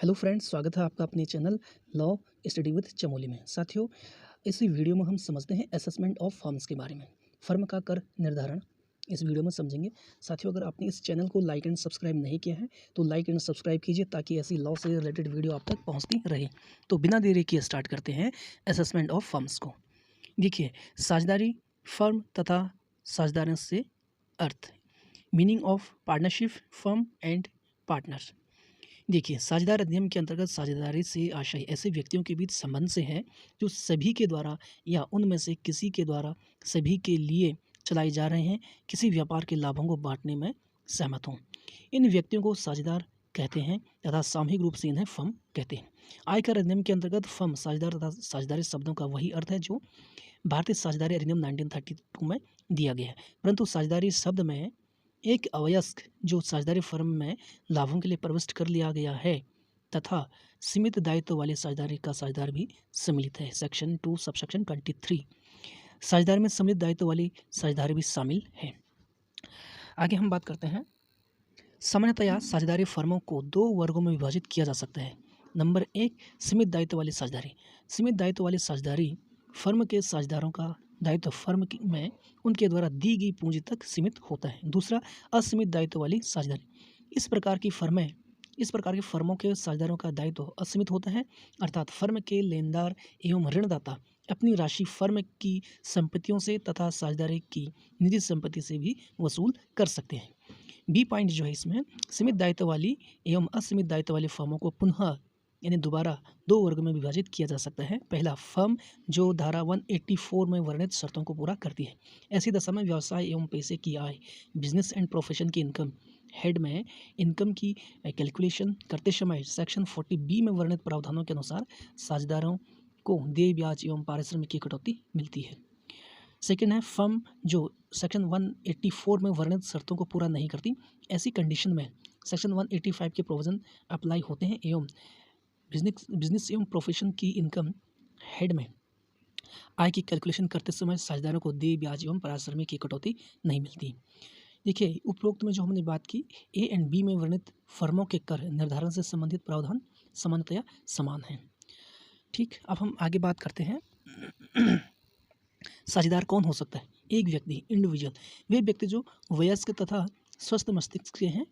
Hello friends, स्वागत है आपका अपने channel law study with Chamoli में। साथियों, इस वीडियो में हम समझते हैं असेसमेंट ऑफ फर्म्स के बारे में। फर्म का कर निर्धारण इस वीडियो में समझेंगे। साथियों, अगर आपने इस चैनल को लाइक एंड सब्सक्राइब नहीं किया है तो लाइक एंड सब्सक्राइब कीजिए ताकि ऐसी लॉ से रिलेटेड वीडियो आप तक पहुंचती रहे। तो बिना देरी किए स्टार्ट करते हैं असेसमेंट ऑफ फर्म्स को। देखिए, साझेदारी, फर्म तथा साझेदारों से अर्थ, meaning of partnership, firm and partners. देखिए, साझेदार अधिनियम के अंतर्गत साझेदारी से आशय ऐसे व्यक्तियों के बीच संबंध से है जो सभी के द्वारा या उनमें से किसी के द्वारा सभी के लिए चलाए जा रहे हैं किसी व्यापार के लाभों को बांटने में सहमत हों। इन व्यक्तियों को साझेदार कहते हैं तथा सामूहिक रूप से इन्हें फर्म कहते हैं। आयकर अधिनियम के अंतर्गत फर्म, साझेदार तथा साझेदारी शब्दों का वही अर्थ है जो भारतीय साझेदारी अधिनियम 1932 में दिया गया है, परंतु साझेदारी शब्द में एक अवयस्क जो साझेदारी फर्म में लाभों के लिए प्रविष्ट कर लिया गया है तथा सीमित दायित्व वाली साझेदारी का साझेदार भी सम्मिलित है। सेक्शन 2 सबसेक्शन 23 साझेदारी में सम्मिलित दायित्व वाली साझेदारी भी शामिल है। आगे हम बात करते हैं। सामान्यतया साझेदारी फर्मों को दो वर्गों में विभाजित किया जा सकता है। नंबर 1, सीमित दायित्व वाली साझेदारी। सीमित दायित्व वाली साझेदारी फर्म के साझेदारों का दायित्व फर्म में उनके द्वारा दी गई पूंजी तक सीमित होता है। दूसरा, असीमित दायित्व वाली साझेदारी। इस प्रकार की फर्मों के साझेदारों का दायित्व असीमित होता है, अर्थात फर्म के लेनदार एवं ऋणदाता अपनी राशि फर्म की संपत्तियों से तथा साझेदारी की निजी संपत्ति से भी वसूल कर सकते हैं। बी पॉइंट जो है इसमें, सीमित दायित्व वाली एवं असीमित दायित्व वाली फर्मों को पुनः यानी दोबारा दो वर्ग में विभाजित किया जा सकता है। पहला, फर्म जो धारा 184 में वर्णित शर्तों को पूरा करती है। ऐसी दशा में व्यवसाय एवं पैसे की आय, बिजनेस एंड प्रोफेशन की इनकम हेड में इनकम की कैलकुलेशन करते समय सेक्शन 40B में वर्णित प्रावधानों के अनुसार साझेदारों को देय ब्याज एवं पारिश्रमिक की कटौती मिलती है। सेकेंड है, फर्म जो सेक्शन 184 में वर्णित शर्तों को पूरा नहीं करती, ऐसी कंडीशन में सेक्शन 185 के प्रोविजन अप्लाई होते हैं एवं बिजनेस एवं प्रोफेशन की इनकम हेड में आय की कैलकुलेशन करते समय साझेदारों को देय ब्याज एवं पारिश्रमिक की कटौती नहीं मिलती। देखिए, उपरोक्त में जो हमने बात की, ए एंड बी में वर्णित फर्मों के कर निर्धारण से संबंधित प्रावधान सामान्यतया समान हैं। ठीक, अब हम आगे बात करते हैं। साझेदार कौन हो सकता है? एक व्यक्ति, इंडिविजुअल, वे व्यक्ति जो वयस्क तथा स्वस्थ मस्तिष्क के हैं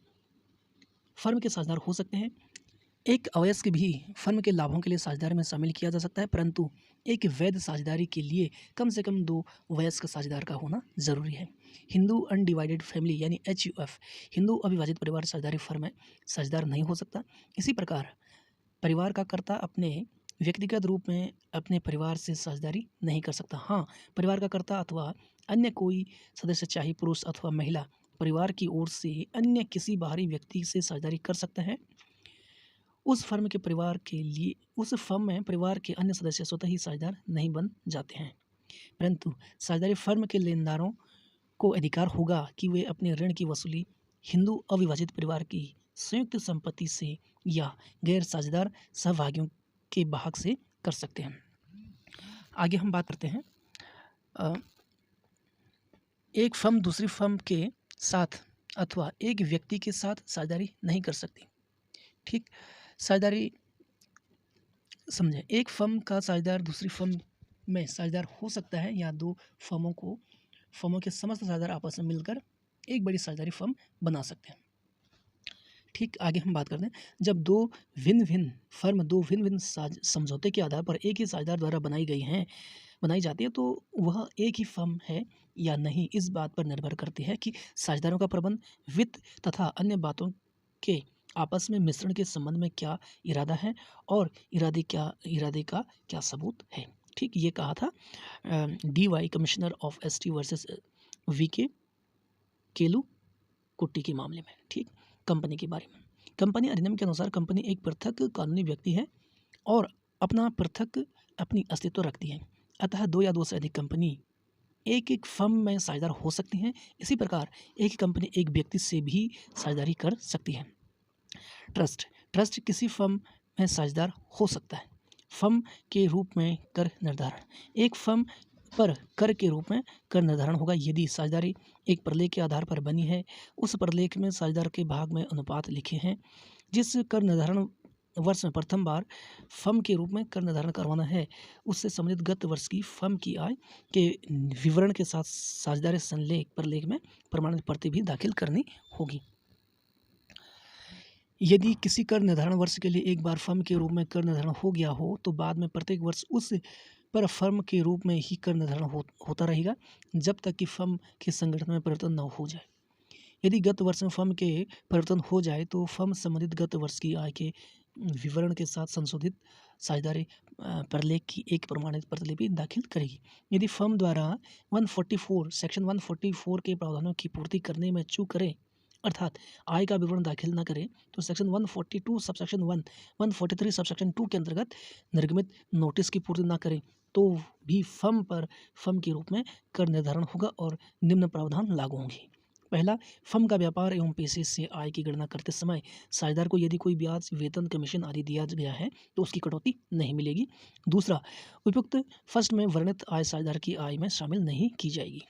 फर्म के साझेदार हो सकते हैं। एक अवयस्क भी फर्म के लाभों के लिए साझेदारी में शामिल किया जा सकता है, परंतु एक वैध साझेदारी के लिए कम से कम 2 वयस्क साझेदार का होना जरूरी है। हिंदू अनडिवाइडेड फैमिली यानी HUF, हिंदू अविभाजित परिवार साझेदारी फर्म में साझेदार नहीं हो सकता। इसी प्रकार परिवार का कर्ता अपने व्यक्तिगत रूप में अपने परिवार से साझेदारी नहीं कर सकता। हाँ, परिवार का कर्ता अथवा अन्य कोई सदस्य, चाहे पुरुष अथवा महिला, परिवार की ओर से अन्य किसी बाहरी व्यक्ति से साझेदारी कर सकता है। उस फर्म में परिवार के अन्य सदस्य स्वतः ही साझेदार नहीं बन जाते हैं, परंतु साझेदारी फर्म के लेनदारों को अधिकार होगा कि वे अपने ऋण की वसूली हिंदू अविभाजित परिवार की संयुक्त संपत्ति से या गैर साझेदार सहभागियों के भाग से कर सकते हैं। आगे हम बात करते हैं। एक फर्म दूसरी फर्म के साथ अथवा एक व्यक्ति के साथ साझेदारी नहीं कर सकती। ठीक, साझेदारी समझें। एक फर्म का साझेदार दूसरी फर्म में साझेदार हो सकता है या दो फर्मों के समस्त साझेदार आपस में मिलकर एक बड़ी साझेदारी फर्म बना सकते हैं। ठीक, आगे हम बात करते हैं। जब दो भिन्न भिन्न समझौते के आधार पर एक ही साझेदार द्वारा बनाई जाती है तो वह एक ही फर्म है या नहीं, इस बात पर निर्भर करती है कि साझेदारों का प्रबंध, वित्त तथा अन्य बातों के आपस में मिश्रण के संबंध में क्या इरादा है और इरादे का क्या सबूत है। ठीक, ये कहा था DY commissioner of ST versus VK केलू कुट्टी के मामले में। ठीक, कंपनी के बारे में। कंपनी अधिनियम के अनुसार कंपनी एक पृथक कानूनी व्यक्ति है और अपनी अस्तित्व रखती है, अतः 2 या 2 से अधिक कंपनी एक फर्म में साझेदार हो सकती हैं। इसी प्रकार एक कंपनी एक व्यक्ति से भी साझेदारी कर सकती है। ट्रस्ट किसी फर्म में साझेदार हो सकता है। फर्म के रूप में कर निर्धारण, एक फर्म पर कर के रूप में कर निर्धारण होगा यदि साझेदारी एक प्रलेख के आधार पर बनी है। उस प्रलेख में साझेदार के भाग में अनुपात लिखे हैं। जिस कर निर्धारण वर्ष में प्रथम बार फर्म के रूप में कर निर्धारण करवाना है, उससे संबंधित गत वर्ष की फर्म की आय के विवरण के साथ साझेदारी संलेख प्रलेख में प्रमाणित प्रति भी दाखिल करनी होगी। यदि किसी कर निर्धारण वर्ष के लिए एक बार फर्म के रूप में कर निर्धारण हो गया हो तो बाद में प्रत्येक वर्ष उस पर फर्म के रूप में ही कर निर्धारण होता रहेगा जब तक कि फर्म के संगठन में परिवर्तन न हो जाए। यदि गत वर्ष में फर्म के परिवर्तन हो जाए तो फर्म संबंधित गत वर्ष की आय के विवरण के साथ संशोधित साझेदारी प्रलेख की एक प्रमाणित प्रतिलिपि दाखिल करेगी। यदि फर्म द्वारा 144 सेक्शन 144 के प्रावधानों की पूर्ति करने में चूक करे अर्थात आय का विवरण दाखिल न करें तो सेक्शन 142 सबसेक्शन 1, 143 सबसेक्शन 2 के अंतर्गत निर्गमित नोटिस की पूर्ति न करें तो भी फर्म पर फर्म के रूप में कर निर्धारण होगा और निम्न प्रावधान लागू होंगे। पहला, फर्म का व्यापार एवं पेशे से आय की गणना करते समय साझेदार को यदि कोई ब्याज, वेतन, कमीशन आदि दिया गया है तो उसकी कटौती नहीं मिलेगी। दूसरा, उपयुक्त फर्स्ट में वर्णित आय साझेदार की आय में शामिल नहीं की जाएगी।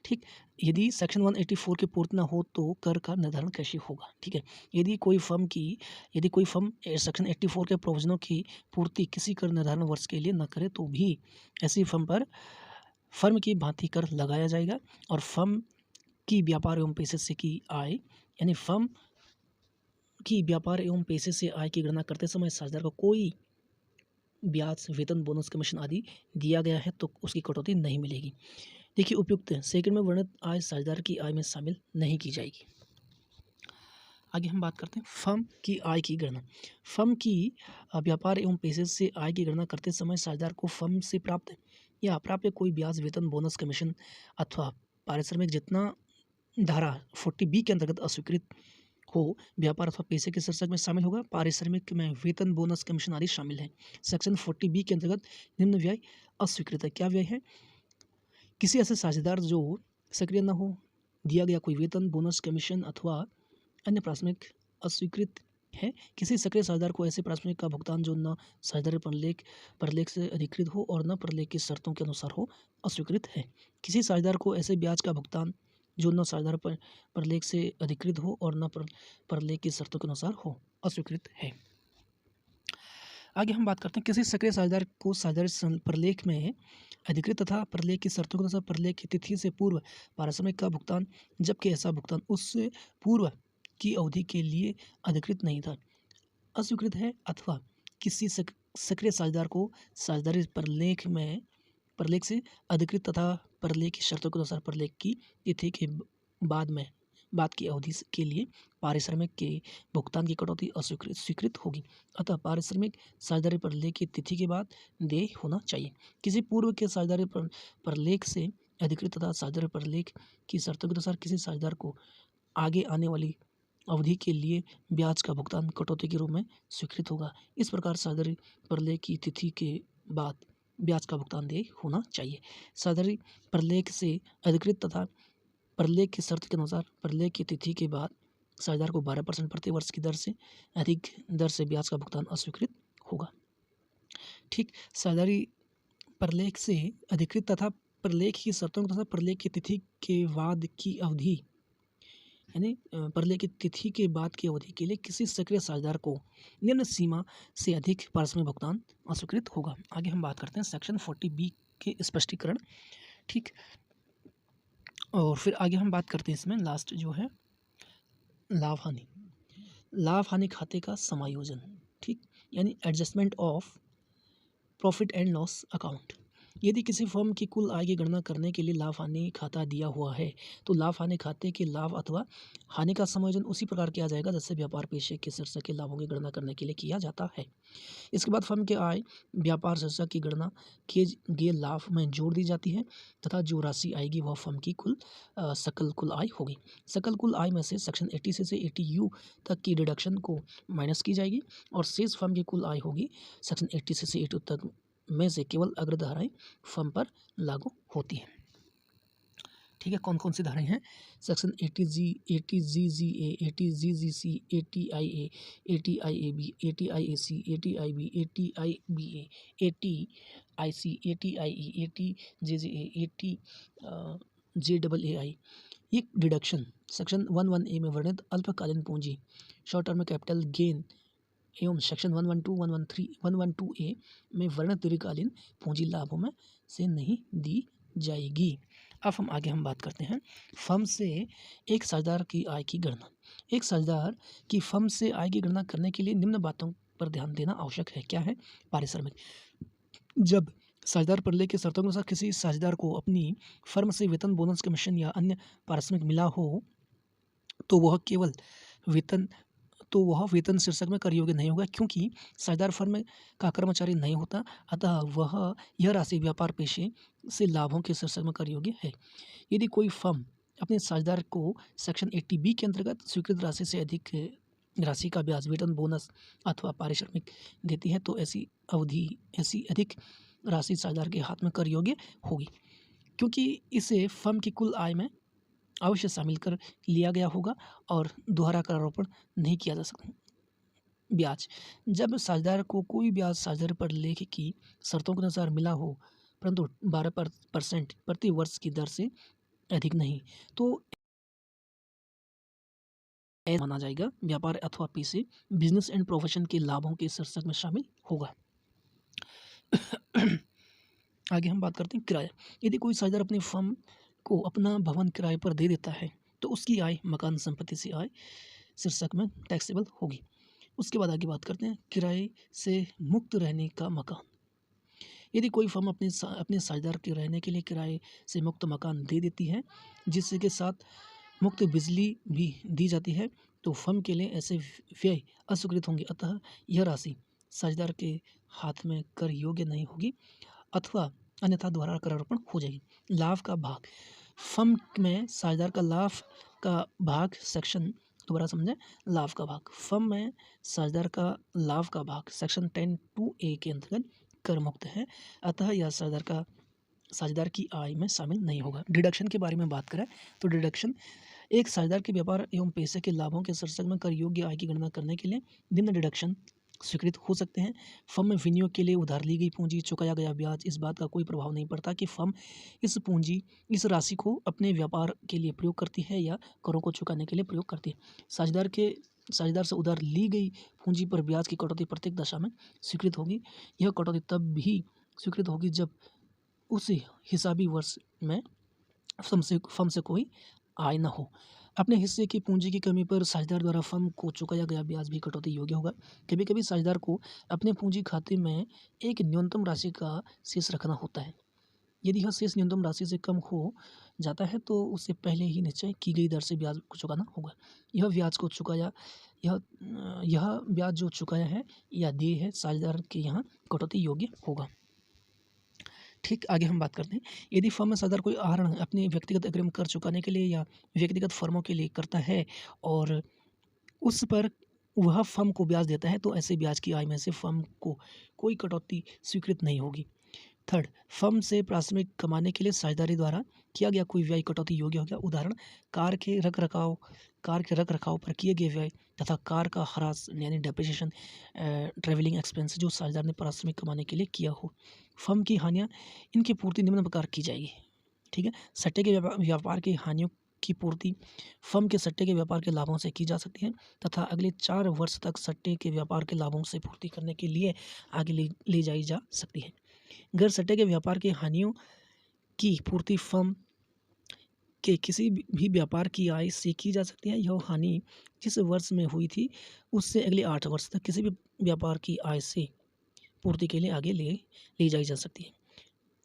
ठीक, यदि सेक्शन 184 की पूर्ति न हो तो कर का निर्धारण कैसे होगा। ठीक है, यदि कोई फर्म सेक्शन 84 के प्रोविजनों की पूर्ति किसी कर निर्धारण वर्ष के लिए न करे तो भी ऐसी फर्म पर फर्म की भांति कर लगाया जाएगा और फर्म की व्यापार एवं पेशे से की आय यानी फर्म की व्यापार एवं पेशे से आय की गणना करते समय साझेदार को कोई ब्याज, वेतन, बोनस, कमीशन आदि दिया गया है तो उसकी कटौती नहीं मिलेगी। देखिए, उपयुक्त सेकंड में वर्णित आय साझेदार की आय में शामिल नहीं की जाएगी। आगे हम बात करते हैं फर्म की आय की गणना। फर्म की व्यापार एवं पेशे से आय की गणना करते समय साझेदार को फर्म से प्राप्त या अप्राप्य कोई ब्याज, वेतन, बोनस, कमीशन अथवा पारिश्रमिक जितना धारा 40B के अंतर्गत अस्वीकृत हो व्यापार अथवा पेशे के शीर्षक में शामिल होगा। पारिश्रमिक में वेतन, बोनस, कमीशन आदि शामिल है। सेक्शन 40B के अंतर्गत निम्न व्यय अस्वीकृत है। क्या व्यय है? किसी ऐसे साझेदार जो सक्रिय न हो, दिया गया कोई वेतन, बोनस, कमीशन अथवा अन्य प्राथमिक अस्वीकृत है। किसी सक्रिय साझेदार को ऐसे प्राथमिक का भुगतान जो न साझेदारी प्रलेख से अधिकृत हो और न प्रलेख की शर्तों के अनुसार हो, अस्वीकृत है। किसी साझेदार को ऐसे ब्याज का भुगतान जो न साझेदार प्रलेख से अधिकृत हो और न प्रलेख की शर्तों के अनुसार हो, अस्वीकृत है। आगे हम बात करते हैं किसी सक्रिय साझेदार को साझेदारी प्रलेख में अधिकृत तथा प्रलेख की शर्तों के अनुसार प्रलेख की तिथि से पूर्व पारिश्रमिक का भुगतान, जबकि ऐसा भुगतान उससे पूर्व की अवधि के लिए अधिकृत नहीं था, अस्वीकृत है। अथवा किसी सक्रिय साझेदार को साझेदारी प्रलेख से अधिकृत तथा प्रलेख की शर्तों के अनुसार प्रलेख की तिथि के बाद की अवधि के लिए पारिश्रमिक के भुगतान की कटौती स्वीकृत होगी। अतः पारिश्रमिक साझेदारी प्रलेख की तिथि के बाद देय होना चाहिए। किसी पूर्व के साझेदारी प्रलेख से अधिकृत तथा साझेदारी प्रलेख की शर्तों के अनुसार किसी साझेदार को आगे आने वाली अवधि के लिए ब्याज का भुगतान कटौती के रूप में स्वीकृत होगा। इस प्रकार साझेदारी प्रलेख की तिथि के बाद ब्याज का भुगतान देय होना चाहिए। साझेदारी प्रलेख से अधिकृत तथा प्रलेख की शर्त के अनुसार प्रलेख की तिथि के बाद साझेदार को 12% प्रति वर्ष की दर से अधिक दर से ब्याज का भुगतान अस्वीकृत होगा। ठीक, साझेदारी प्रलेख से अधिकृत तथा प्रलेख की शर्तों के अनुसार प्रलेख की तिथि के बाद की अवधि यानी प्रलेख की तिथि के बाद की अवधि के लिए किसी सक्रिय साझेदार को निम्न सीमा से अधिक पारिश्रमिक भुगतान अस्वीकृत होगा। आगे हम बात करते हैं सेक्शन 40B के स्पष्टीकरण। ठीक, और फिर आगे हम बात करते हैं इसमें लास्ट जो है लाभ हानि खाते का समायोजन। ठीक, यानी adjustment of profit and loss account. यदि किसी फर्म की कुल आय की गणना करने के लिए लाभ हानि खाता दिया हुआ है तो लाभ हानि खाते के लाभ अथवा हानि का समायोजन उसी प्रकार किया जाएगा जैसे व्यापार पेशे के शीर्षक के लाभों की गणना करने के लिए किया जाता है। इसके बाद फर्म के आय व्यापार शीर्षक की गणना किए गए लाभ में जोड़ दी जाती है तथा जो राशि आएगी वह फर्म की सकल कुल आय होगी। सकल कुल आय में से सेक्शन 80 से 80U तक की डिडक्शन को माइनस की जाएगी और शेष फर्म की कुल आय होगी। सेक्शन 80 से 82 तक में से केवल अग्र धाराएं फर्म पर लागू होती हैं। ठीक है, कौन कौन सी धाराएं हैं? Section 80G, 80GGA, 80GGC, 80IA, 80IAB, 80IAC, 80IB, 80IBA, 80IC, 80IE, 80JJA, 80JAAI। ये डिडक्शन सेक्शन 11A में वर्णित अल्पकालीन पूंजी शॉर्ट टर्म कैपिटल गेन एवं सेक्शन 112, 113, 112A में वर्णित दीर्घकालीन पूंजी लाभों में से नहीं दी जाएगी। अब हम आगे बात करते हैं फर्म से एक साझेदार की आय की गणना। एक साझेदार की फर्म से आय की गणना करने के लिए निम्न बातों पर ध्यान देना आवश्यक है। क्या है? पारिश्रमिक। जब साझेदार प्रलय के शर्तों के अनुसार किसी साझेदार को अपनी फर्म से वेतन, बोनस, कमीशन या अन्य पारिश्रमिक मिला हो तो वह वेतन शीर्षक में कर योग्य नहीं होगा, क्योंकि साझेदार फर्म का कर्मचारी नहीं होता, अतः वह यह राशि व्यापार पेशे से लाभों के शीर्षक में कर योग्य है। यदि कोई फर्म अपने साझेदार को सेक्शन 80B के अंतर्गत स्वीकृत राशि से अधिक राशि का ब्याज, वेतन, बोनस अथवा पारिश्रमिक देती है तो ऐसी अधिक राशि साझेदार के हाथ में कर योग्य होगी, क्योंकि इसे फर्म की कुल आय में अवश्य शामिल कर लिया गया होगा और दोहरा करारोपण नहीं किया जा सकता। ब्याज। जब साझेदार को कोई ब्याज साझेदार पर लेख की शर्तों के अनुसार मिला हो, परंतु 12% प्रति वर्ष की दर से अधिक नहीं, तो ऐसा माना जाएगा व्यापार अथवा पेशे, बिजनेस एंड प्रोफेशन के लाभों के शीर्षक में शामिल होगा। आगे हम बात करते हैं किराया। यदि कोई साझेदार अपनी फर्म को अपना भवन किराए पर दे देता है तो उसकी आय मकान संपत्ति से आय शीर्षक में टैक्सेबल होगी। उसके बाद आगे बात करते हैं किराए से मुक्त रहने का मकान। यदि कोई फर्म अपने साझेदार के रहने के लिए किराए से मुक्त मकान दे देती है, जिसके साथ मुक्त बिजली भी दी जाती है, तो फर्म के लिए ऐसे व्यय अस्वीकृत होंगे, अतः यह राशि साझेदार के हाथ में कर योग्य नहीं होगी अथवा अन्यथा दोहरा करारोपण हो जाएगी। लाभ का भाग। फर्म में साझेदार का लाभ का भाग सेक्शन दोबारा समझें लाभ का भाग। फर्म में साझेदार का लाभ का भाग सेक्शन 10(2)A के अंतर्गत कर मुक्त है, अतः यह साझेदार की आय में शामिल नहीं होगा। डिडक्शन के बारे में बात करें तो डिडक्शन एक साझेदार के व्यापार एवं पैसे के लाभों के शीर्षक में कर योग्य आय की गणना करने के लिए निम्न डिडक्शन स्वीकृत हो सकते हैं। फर्म में विनियोग के लिए उधार ली गई पूंजी, चुकाया गया ब्याज, इस बात का कोई प्रभाव नहीं पड़ता कि फर्म इस राशि को अपने व्यापार के लिए प्रयोग करती है या करों को चुकाने के लिए प्रयोग करती है। साझेदार से उधार ली गई पूंजी पर ब्याज की कटौती प्रत्येक दशा में स्वीकृत होगी। यह कटौती तब भी स्वीकृत होगी जब उस हिसाबी वर्ष में फर्म से कोई आय न हो। अपने हिस्से की पूंजी की कमी पर साझेदार द्वारा फर्म को चुकाया गया ब्याज भी कटौती योग्य होगा। कभी कभी साझेदार को अपने पूंजी खाते में एक न्यूनतम राशि का शेष रखना होता है। यदि यह शेष न्यूनतम राशि से कम हो जाता है तो उसे पहले ही निश्चय की गई दर से ब्याज को चुकाना होगा। यह ब्याज जो चुकाया है या देय है साझेदार के यहाँ कटौती योग्य होगा। ठीक, आगे हम बात करते हैं यदि फर्म में साझेदार कोई आहरण अपने व्यक्तिगत अग्रिम कर चुकाने के लिए या व्यक्तिगत फर्मों के लिए करता है और उस पर वह फर्म को ब्याज देता है, तो ऐसे ब्याज की आय में से फर्म को कोई कटौती स्वीकृत नहीं होगी। थर्ड, फर्म से पारिश्रमिक कमाने के लिए साझेदारी द्वारा किया गया कोई व्यय कटौती योग्य हो गया। उदाहरण, कार के रख रखाव पर किए गए व्यय तथा कार का ह्रास यानी डेप्रिसिएशन, ट्रैवलिंग एक्सपेंस जो साझेदार ने पारिश्रमिक कमाने के लिए किया हो। फर्म की हानियाँ, इनकी पूर्ति निम्न प्रकार की जाएगी। ठीक है, सट्टे के व्यापार की हानियों की पूर्ति फर्म के सट्टे के व्यापार के लाभों से की जा सकती है तथा अगले 4 वर्ष तक सट्टे के व्यापार के लाभों से पूर्ति करने के लिए आगे ले जाई जा सकती है। गैर सट्टे के व्यापार की हानियों की पूर्ति फर्म के किसी भी व्यापार की आय से की जा सकती है। यह हानि जिस वर्ष में हुई थी उससे अगले 8 वर्ष तक किसी भी व्यापार की आय से पूर्ति के लिए आगे ले जाई जा सकती है।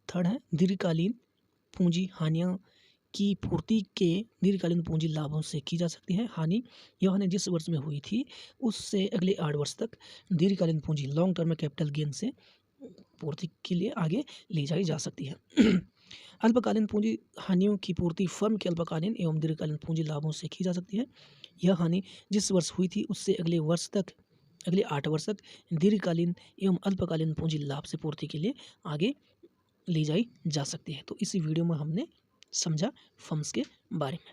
थर्ड है दीर्घकालीन पूंजी हानियों की पूर्ति के दीर्घकालीन पूंजी लाभों से की जा सकती है। यह हानि जिस वर्ष में हुई थी उससे अगले 8 वर्ष तक दीर्घकालीन पूंजी लॉन्ग टर्म कैपिटल गेन से पूर्ति के लिए आगे ले जाई जा सकती है। अल्पकालीन पूंजी हानियों की पूर्ति फर्म के अल्पकालीन एवं दीर्घकालीन पूंजी लाभों से की जा सकती है। यह हानि जिस वर्ष हुई थी उससे अगले 8 वर्ष तक दीर्घकालीन एवं अल्पकालीन पूंजी लाभ से पूर्ति के लिए आगे ले जाई जा सकती है। तो इसी वीडियो में हमने समझा फर्म्स के बारे में।